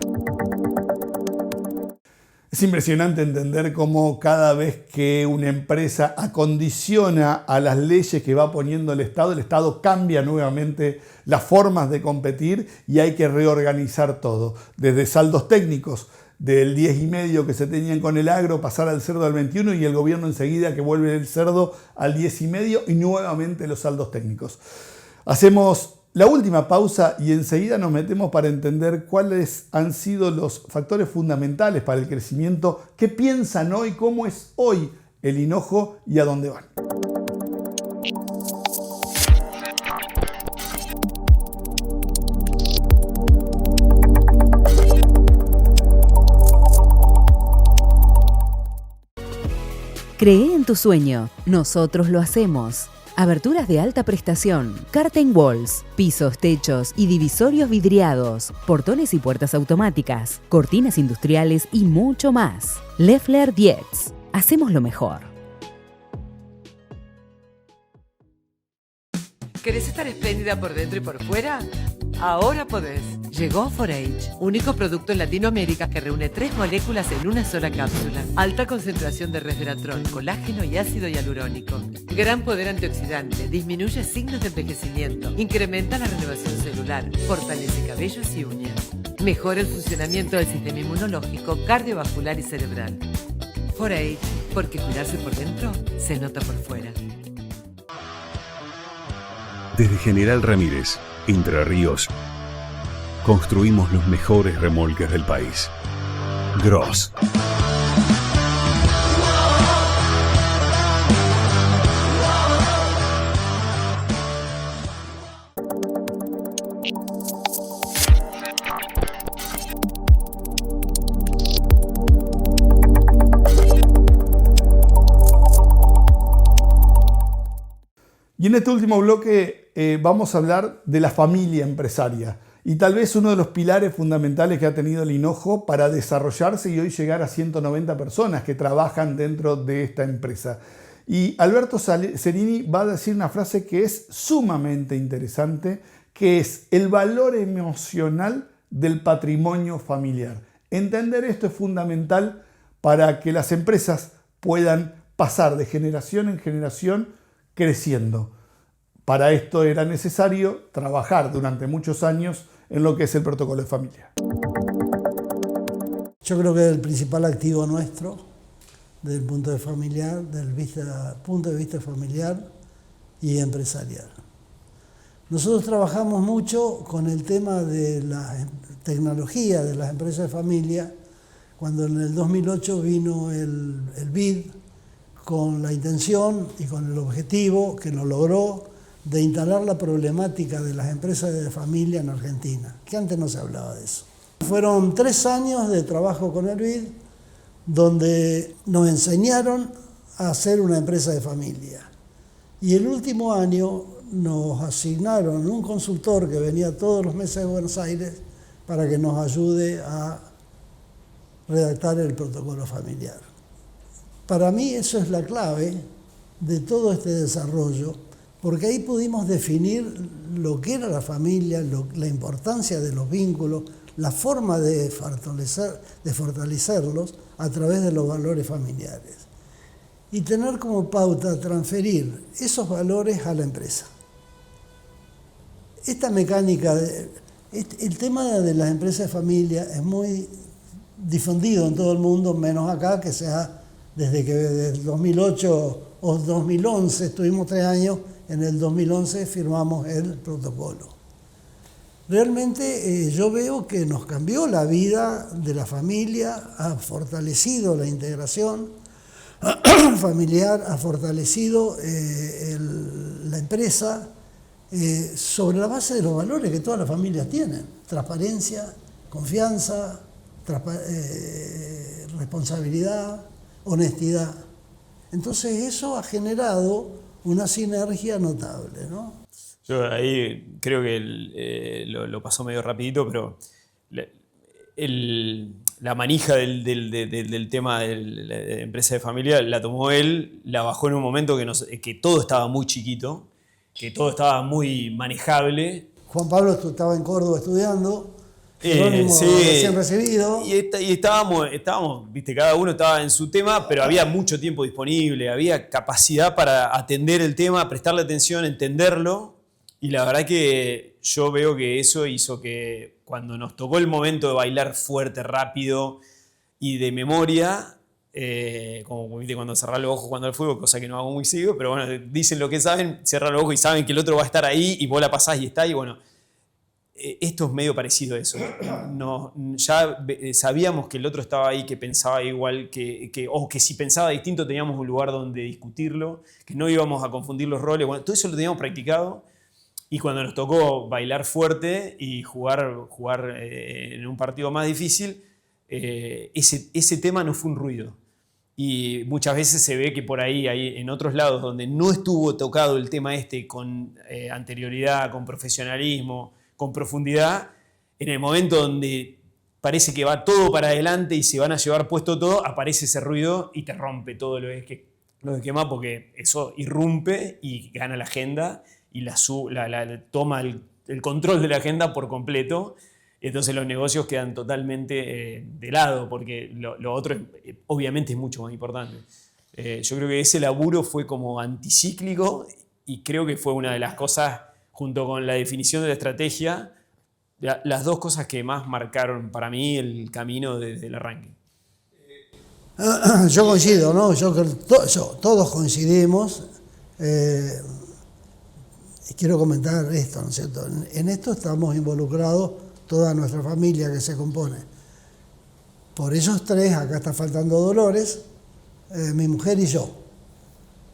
Es impresionante entender cómo cada vez que una empresa acondiciona a las leyes que va poniendo el Estado cambia nuevamente las formas de competir y hay que reorganizar todo. Desde saldos técnicos del 10,5 que se tenían con el agro, pasar al cerdo al 21 y el gobierno enseguida que vuelve el cerdo al 10,5 y nuevamente los saldos técnicos. Hacemos la última pausa y enseguida nos metemos para entender cuáles han sido los factores fundamentales para el crecimiento, qué piensan hoy, cómo es hoy el Hinojo y a dónde van. Cree en tu sueño, nosotros lo hacemos. Aberturas de alta prestación, curtain walls, pisos, techos y divisorios vidriados, portones y puertas automáticas, cortinas industriales y mucho más. Leffler Dietz. Hacemos lo mejor. ¿Querés estar espléndida por dentro y por fuera? Ahora podés. Llegó 4H, único producto en Latinoamérica que reúne 3 moléculas en una sola cápsula. Alta concentración de resveratrol, colágeno y ácido hialurónico. Gran poder antioxidante, disminuye signos de envejecimiento, incrementa la renovación celular, fortalece cabellos y uñas. Mejora el funcionamiento del sistema inmunológico, cardiovascular y cerebral. 4H, porque cuidarse por dentro se nota por fuera. Desde General Ramírez, Entre Ríos, construimos los mejores remolques del país. Gross. Y en este último bloque vamos a hablar de la familia empresaria y tal vez uno de los pilares fundamentales que ha tenido el Hinojo para desarrollarse y hoy llegar a 190 personas que trabajan dentro de esta empresa. Y Alberto Cerini va a decir una frase que es sumamente interesante, que es el valor emocional del patrimonio familiar. Entender esto es fundamental para que las empresas puedan pasar de generación en generación creciendo. Para esto era necesario trabajar durante muchos años en lo que es el protocolo de familia. Yo creo que el principal activo nuestro, desde el punto de punto de vista familiar y empresarial. Nosotros trabajamos mucho con el tema de la tecnología de las empresas de familia, cuando en el 2008 vino el BID con la intención y con el objetivo que lo logró de instalar la problemática de las empresas de familia en Argentina, que antes no se hablaba de eso. Fueron 3 años de trabajo con el BID, donde nos enseñaron a hacer una empresa de familia. Y el último año nos asignaron un consultor que venía todos los meses de Buenos Aires para que nos ayude a redactar el protocolo familiar. Para mí eso es la clave de todo este desarrollo, porque ahí pudimos definir lo que era la familia, la importancia de los vínculos, la forma de fortalecerlos a través de los valores familiares. Y tener como pauta transferir esos valores a la empresa. Esta mecánica, el tema de las empresas de familia es muy difundido en todo el mundo, menos acá, que sea desde que desde el 2008 o 2011, estuvimos 3 años, en el 2011 firmamos el protocolo. Realmente yo veo que nos cambió la vida de la familia, ha fortalecido la integración familiar, ha fortalecido la empresa sobre la base de los valores que todas las familias tienen: transparencia, confianza, responsabilidad, honestidad. Entonces eso ha generado una sinergia notable, ¿no? Yo ahí creo que lo pasó medio rapidito, pero la manija del tema de la empresa de familia la tomó él, la bajó en un momento que todo estaba muy chiquito, que todo estaba muy manejable. Juan Pablo estaba en Córdoba estudiando, Jerónimo recién recibido. Y estábamos, viste, cada uno estaba en su tema, pero había mucho tiempo disponible, había capacidad para atender el tema, prestarle atención, entenderlo. Y la verdad que yo veo que eso hizo que cuando nos tocó el momento de bailar fuerte, rápido y de memoria, como ¿viste? Cuando cerrar los ojos cuando al fútbol, cosa que no hago muy seguido, pero bueno, dicen lo que saben, cierran los ojos y saben que el otro va a estar ahí y vos la pasás y está, y bueno, esto es medio parecido a eso. Ya sabíamos que el otro estaba ahí, que pensaba igual, o que si pensaba distinto teníamos un lugar donde discutirlo, que no íbamos a confundir los roles. Bueno, todo eso lo teníamos practicado, y cuando nos tocó bailar fuerte y jugar en un partido más difícil, ese tema no fue un ruido. Y muchas veces se ve que por ahí en otros lados donde no estuvo tocado el tema con anterioridad, con profesionalismo, con profundidad, en el momento donde parece que va todo para adelante y se van a llevar puesto todo, aparece ese ruido y te rompe todo lo que quema, porque eso irrumpe y gana la agenda y toma el control de la agenda por completo. Entonces los negocios quedan totalmente de lado, porque lo otro obviamente es mucho más importante. Yo creo que ese laburo fue como anticíclico, y creo que fue una de las cosas, junto con la definición de la estrategia, las dos cosas que más marcaron para mí el camino desde el arranque. Yo coincido, ¿no? Todos coincidimos. Quiero comentar esto, ¿no es cierto? En esto estamos involucrados toda nuestra familia que se compone. Por esos tres, acá está faltando Dolores, mi mujer y yo.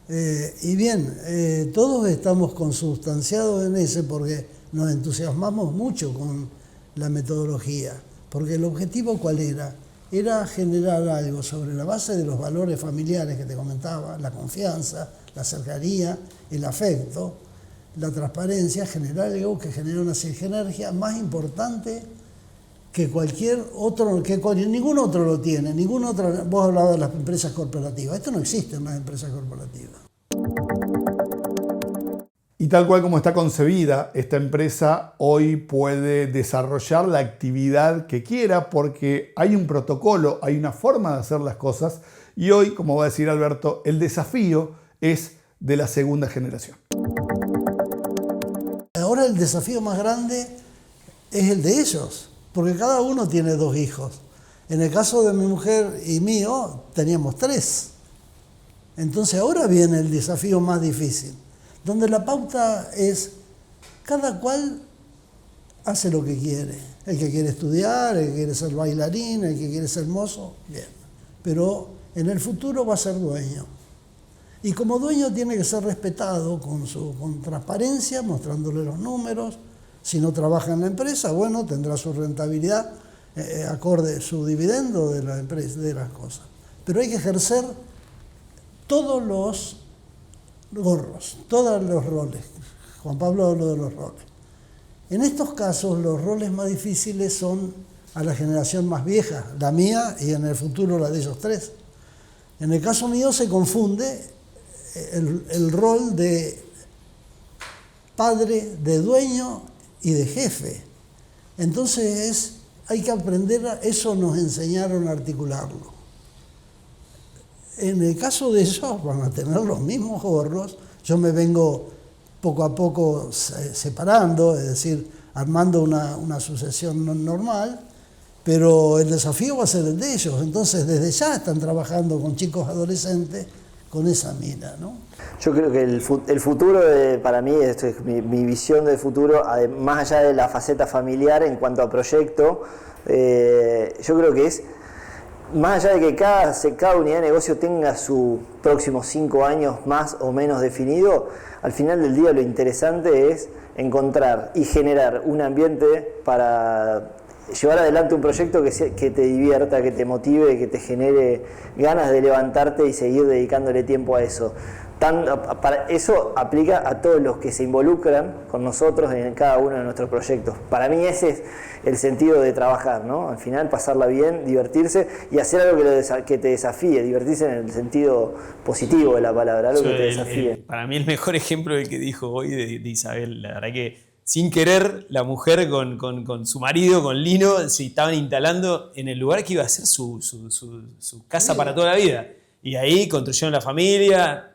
Y bien, todos estamos consubstanciados en ese, porque nos entusiasmamos mucho con la metodología. Porque el objetivo, ¿cuál era? Era generar algo sobre la base de los valores familiares que te comentaba, la confianza, la cercanía, el afecto, la transparencia, generar algo que genera una sinergia más importante que cualquier otro, ningún otro lo tiene, vos hablabas de las empresas corporativas, esto no existe en las empresas corporativas. Y tal cual como está concebida, esta empresa hoy puede desarrollar la actividad que quiera, porque hay un protocolo, hay una forma de hacer las cosas, y hoy, como va a decir Alberto, el desafío es de la segunda generación. Ahora el desafío más grande es el de ellos, porque cada uno tiene 2 hijos. En el caso de mi mujer y mío, teníamos 3. Entonces ahora viene el desafío más difícil, donde la pauta es cada cual hace lo que quiere. El que quiere estudiar, el que quiere ser bailarín, el que quiere ser mozo, bien. Pero en el futuro va a ser dueño. Y como dueño tiene que ser respetado con transparencia, mostrándole los números. Si no trabaja en la empresa, bueno, tendrá su rentabilidad acorde su dividendo de la empresa, de las cosas. Pero hay que ejercer todos los gorros, todos los roles. Juan Pablo habló de los roles. En estos casos, los roles más difíciles son a la generación más vieja, la mía y en el futuro la de ellos 3. En el caso mío se confunde el rol de padre, de dueño y de jefe. Entonces hay que aprender, eso nos enseñaron a articularlo. En el caso de ellos van a tener los mismos gorros, yo me vengo poco a poco separando, es decir, armando una sucesión normal, pero el desafío va a ser el de ellos. Entonces desde ya están trabajando con chicos adolescentes con esa mira, ¿no? Yo creo que el futuro, para mí, esto es mi visión del futuro, más allá de la faceta familiar en cuanto a proyecto, yo creo que es, más allá de que cada unidad de negocio tenga sus próximos 5 años más o menos definido, al final del día lo interesante es encontrar y generar un ambiente para llevar adelante un proyecto que te divierta, que te motive, que te genere ganas de levantarte y seguir dedicándole tiempo a eso. Eso aplica a todos los que se involucran con nosotros en cada uno de nuestros proyectos. Para mí ese es el sentido de trabajar, ¿no? Al final pasarla bien, divertirse y hacer algo que te desafíe, divertirse en el sentido positivo de la palabra, algo que te desafíe. Para mí el mejor ejemplo es el que dijo hoy de Isabel, la verdad que sin querer la mujer con su marido, con Lino, se estaban instalando en el lugar que iba a ser su casa para toda la vida. Y ahí construyeron la familia.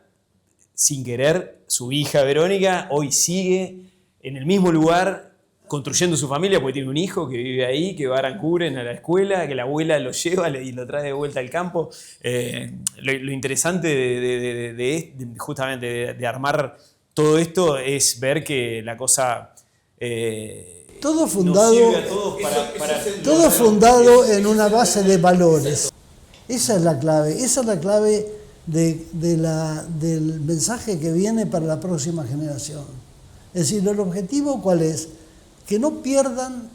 Sin querer, su hija Verónica hoy sigue en el mismo lugar construyendo su familia porque tiene un hijo que vive ahí, que va a Arancuren a la escuela, que la abuela lo lleva y lo trae de vuelta al campo. Lo interesante justamente de armar todo esto es ver que la cosa todo fundado, todo fundado en una base de valores. Esa es la clave del mensaje que viene para la próxima generación. Es decir, el objetivo ¿cuál es? Que no pierdan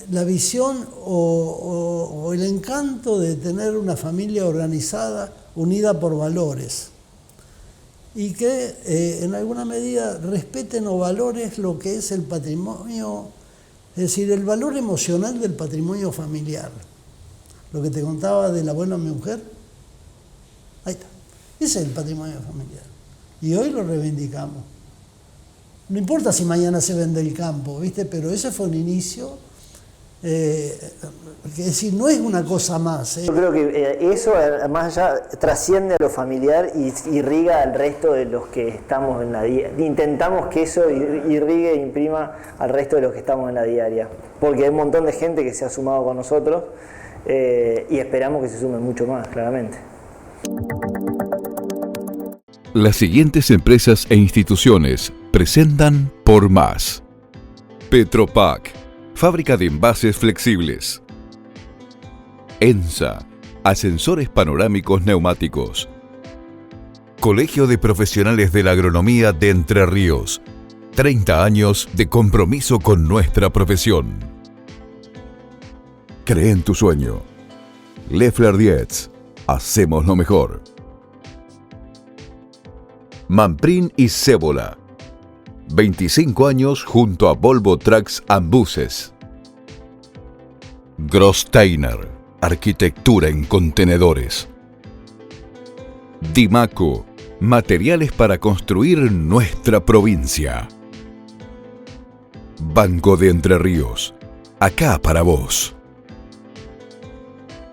la visión o el encanto de tener una familia organizada, unida por valores. Y que en alguna medida respeten o valores lo que es el patrimonio, es decir, el valor emocional del patrimonio familiar. Lo que te contaba del abuelo de mi mujer. Ahí está. Ese es el patrimonio familiar. Y hoy lo reivindicamos. No importa si mañana se vende el campo, ¿viste? Pero ese fue un inicio. Es decir, no es una cosa más. Yo creo que eso, más allá, trasciende a lo familiar y irriga al resto de los que estamos en la diaria. Intentamos que eso irrigue e imprima al resto de los que estamos en la diaria. Porque hay un montón de gente que se ha sumado con nosotros y esperamos que se sumen mucho más, claramente. Las siguientes empresas e instituciones presentan Por Más. Petropac, fábrica de envases flexibles. ENSA, ascensores panorámicos neumáticos. Colegio de Profesionales de la Agronomía de Entre Ríos. 30 años de compromiso con nuestra profesión. Cree en tu sueño. Leffler Dietz. Hacemos lo mejor. Manprin y Cébola. 25 años junto a Volvo Trucks and Buses. Grossteiner. Arquitectura en contenedores. Dimaco. Materiales para construir nuestra provincia. Banco de Entre Ríos. Acá para vos.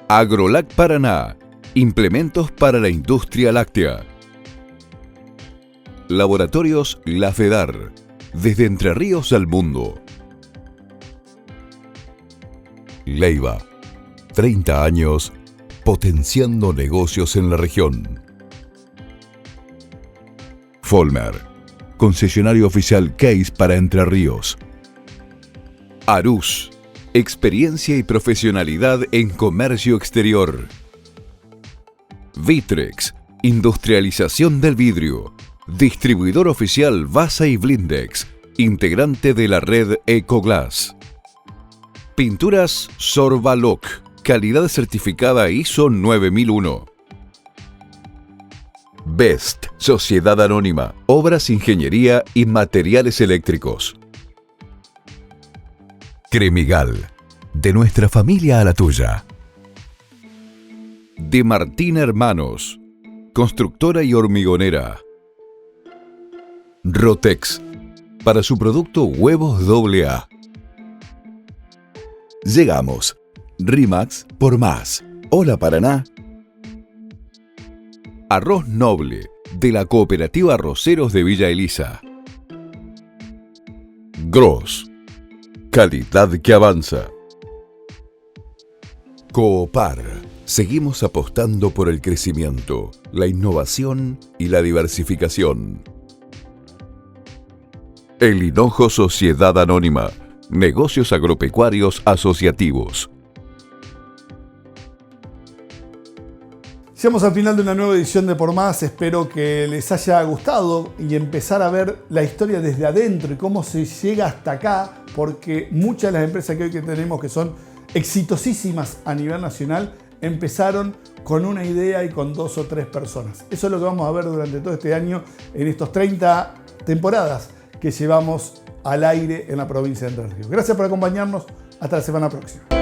Agrolac Paraná. Implementos para la industria láctea. Laboratorios La Fedar. Desde Entre Ríos al mundo. Leiva. 30 años potenciando negocios en la región. Folmer. Concesionario oficial Case para Entre Ríos. Arús. Experiencia y profesionalidad en comercio exterior. Vitrex. Industrialización del vidrio. Distribuidor oficial Vasa y Blindex. Integrante de la red Ecoglass. Pinturas Sorbaloc. Calidad certificada ISO 9001. Best. Sociedad Anónima. Obras, ingeniería y materiales eléctricos. Cremigal. De nuestra familia a la tuya. De Martín Hermanos. Constructora y hormigonera. Rotex. Para su producto Huevos AA. Llegamos. Rimax por más. Hola Paraná. Arroz Noble. De la Cooperativa Arroceros de Villa Elisa. Gross. Calidad que avanza. Coopar. Seguimos apostando por el crecimiento, la innovación y la diversificación. El Hinojo Sociedad Anónima. Negocios agropecuarios asociativos. Llegamos al final de una nueva edición de Por Más. Espero que les haya gustado y empezar a ver la historia desde adentro y cómo se llega hasta acá, porque muchas de las empresas que hoy tenemos, que son exitosísimas a nivel nacional, empezaron con una idea y con 2 o 3 personas. Eso es lo que vamos a ver durante todo este año en estos 30 temporadas que llevamos al aire en la provincia de Entre Ríos. Gracias por acompañarnos. Hasta la semana próxima.